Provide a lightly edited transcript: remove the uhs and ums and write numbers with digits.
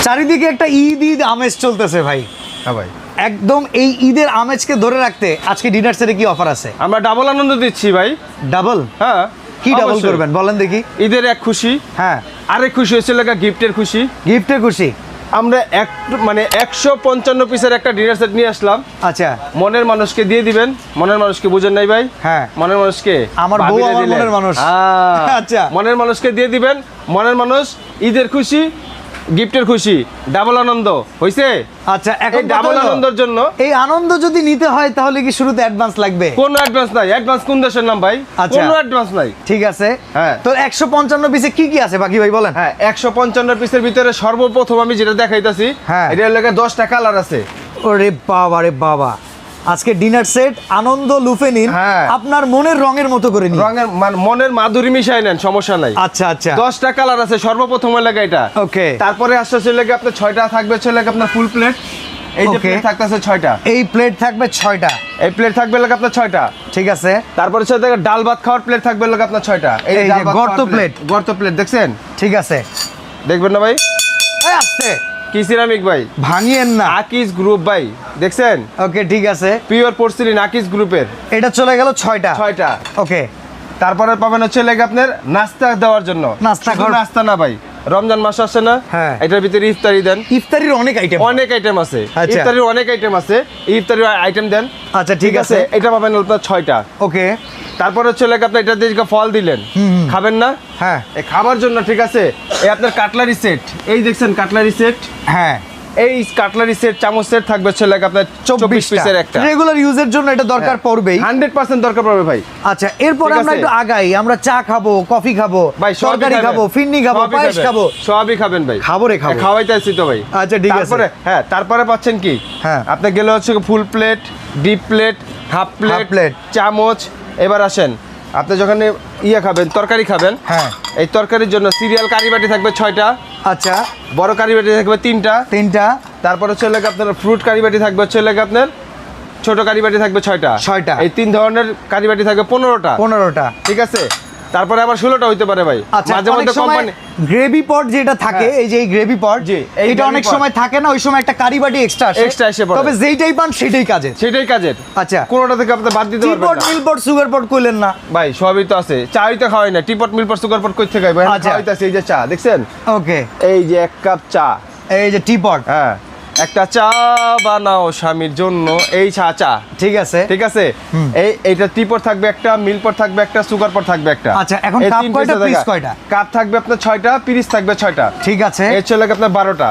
চারিদিকে একটা ঈদ আমেজ চলতেছে ভাই। হ্যাঁ ভাই, একদম এই ঈদের আমেজকে ধরে রাখতে আজকে ডিনার সেটে কি অফার আছে? আমরা ডাবল আনন্দ দিচ্ছি ভাই। ডাবল? হ্যাঁ। কি ডাবল অবশ্যই। করবেন বলেন দেখি। ঈদের এক খুশি, হ্যাঁ, আরেক খুশি হচ্ছে লাগা গিফটের খুশি। গিফটের খুশি। আমরা মানে 155 পিসের একটা ডিনার সেট নিয়ে আসলাম। আচ্ছা, মনের মানুষকে দিয়ে দিবেন। মনের মানুষকে বুঝেন নাই ভাই? হ্যাঁ। মনের মানুষকে আমার বউ ভাবিরে আমার দিলেন। মনের মানুষ। হ্যাঁ। আচ্ছা। মনের মানুষকে দিয়ে দিবেন। মনের মানুষ ঈদের খুশি, গিফটের খুশি, ডাবল আনন্দ হইছে। আচ্ছা, এই এখন ডাবল আনন্দের জন্য এই আনন্দ যদি নিতে হয় তাহলে কি শুরুতে অ্যাডভান্স লাগবে? কোনো অ্যাডভান্স নাই। অ্যাডভান্স কোন দেশের নাম ভাই? আচ্ছা। কোনো অ্যাডভান্স নাই। ঠিক আছে। হ্যাঁ। তো 155 পিসে কি কি আছে বাকি ভাই বলেন। হ্যাঁ, 155 পিসের ভিতরে সর্বপ্রথম আমি যেটা দেখাইতাছি, হ্যাঁ। এটার লাগে 10টা কালার আছে। ওরে বাবা রে বাবা, আজকে ডিনার সেট আনন্দ লুফে নিন। হ্যাঁ। আপনার মনের রঙের মতো করে নিন। রঙের মনের মাধুরী মিশাই নেন, সমস্যা নাই। আচ্ছা আচ্ছা, 10টা কালার আছে সর্বপ্রথম লাগে এটা। ওকে। তারপরে আসছে হচ্ছে লাগে আপনার 6টা থাকবে হচ্ছে লাগে আপনার ফুল প্লেট। এই যে Okay. প্লেট থাকতেছে 6টা। এই প্লেট থাকবে 6টা। এই প্লেট থাকবে লাগে আপনার 6টা। ঠিক আছে। তারপরে হচ্ছে লাগে ডাল ভাত খাওয়ার প্লেট থাকবে লাগে আপনার 6টা। এই যে ডাল ভাত গর্ত খাওয়ার প্লেট। গর্ত প্লেট দেখছেন? ঠিক আছে। দেখবেন না ভাই? এই আসছে, কি সিরামিক ভাই? ভাঙিয়েন না। আকিস গ্রুপ ভাই, দেখছেন? ওকে, ঠিক আছে। পিওর পোর্সিলিন আকিস গ্রুপের। এটা চলে গেল 6টা। 6টা। ওকে। তারপরে পাবেন হচ্ছে লাগে আপনার নাস্তা দেওয়ার জন্য। নাস্তা শুধু ঘর- নাস্তা না ভাই, রমজান মাস আসছে না? হ্যাঁ। এটার ভিতরে ইফতারি দেন। ইফতারির অনেক আইটেম। অনেক আইটেম আছে। আচ্ছা। ইফতারির অনেক আইটেম আছে। ইফতারির আইটেম দেন। আচ্ছা, ঠিক আছে। এটা পাবেন আপনার 6টা। ওকে। তারপরে হচ্ছে লাগে আপনি এটা দিয়ে ফল দিলেন, খাবেন না? হ্যাঁ এই খাবার জন্য ঠিক আছে। এই আপনার কাটলারি সেট, এই দেখছেন কাটলারি সেট। হ্যাঁ, এই কাটলারি সেট, চামচ সেট থাকবে হচ্ছে লাগে আপনার 24 পিসের একটা। রেগুলার ইউজের জন্য এটা দরকার পড়বেই। 100% দরকার পড়বে ভাই। আচ্ছা, এরপর ঠিক আমরা আছে। একটু আগাই। আমরা চা খাবো, কফি খাবো, ভাই সবই তরকারি খাবেন। খাবো, ফিরনি খাবো, সবই পায়েস খাবেন। খাবো। সবই খাবেন ভাই। খাবো রে, খাবো। খাওয়াইতে আসছি তো ভাই। আচ্ছা, ঠিক আছে। তারপরে হ্যাঁ, তারপরে পাচ্ছেন কি? হ্যাঁ। আপনি গেলে হচ্ছে full plate, deep plate, half plate, plate. চামচ। এবার আসেন, আপনি যখন ইয়ে খাবেন, তরকারি খাবেন, হ্যাঁ। এই তরকারির জন্য সিরিয়াল কারি বাটি থাকবে 6টা। আচ্ছা, বড় কারি বাটি থাকবে 3টা। 3টা। তারপর হচ্ছে লাগে আপনার ফ্রুট কারি বাটি থাকবে হচ্ছে লাগে আপনার ছোট কারি বাটি থাকবে 6টা। 6টা। এই 3 ধরনের কারি বাটি থাকবে 15টা। 15টা। ঠিক আছে। তারপরে আবার 16টা হইতে পারে ভাই। আচ্ছা, মাঝে অনেক মধ্যে সময় কোম্পানি গ্রেভি পট যেটা থাকে, হ্যাঁ। এই যে এই গ্রেভি পট, জি, এই এটা gravy অনেক pot। সময় থাকে না, ওই সময় একটা কারি বাটি এক্সট্রা আসে। Extra এসে পড়ে। তবে যেইটাই পান সেটাই কাজে। সেটাই কাজের। আচ্ছা, কোনোটা থেকে আপনি বাদ দিতে পারবেন টিপট, না। মিল পট, সুগার পট কইলেন না ভাই সবই তো আছে। চাই তো খাওয়াই না, টিপট মিলপট সুগার পট কই থেকে খাইবো? আচ্ছা। খাওয়াইতাছে এই যে চা দেখছেন? ওকে। এই যে 1 কাপ চা। এই যে টিপট। হ্যাঁ, একটা চা বানাও স্বামীর জন্য, এই চা। ঠিক আছে। ঠিক আছে। এইটা টিপট থাকবে একটা, মিলপট থাকবে একটা, সুগার পট থাকবে একটা। আচ্ছা, এখন এই কাপ 3 কয়টা, piece পিস থাকবে। কয়টা? কাপ থাকবে আপনার 6টা, পিস থাকবে 6টা। ঠিক আছে। এর চলে আপনার 12টা।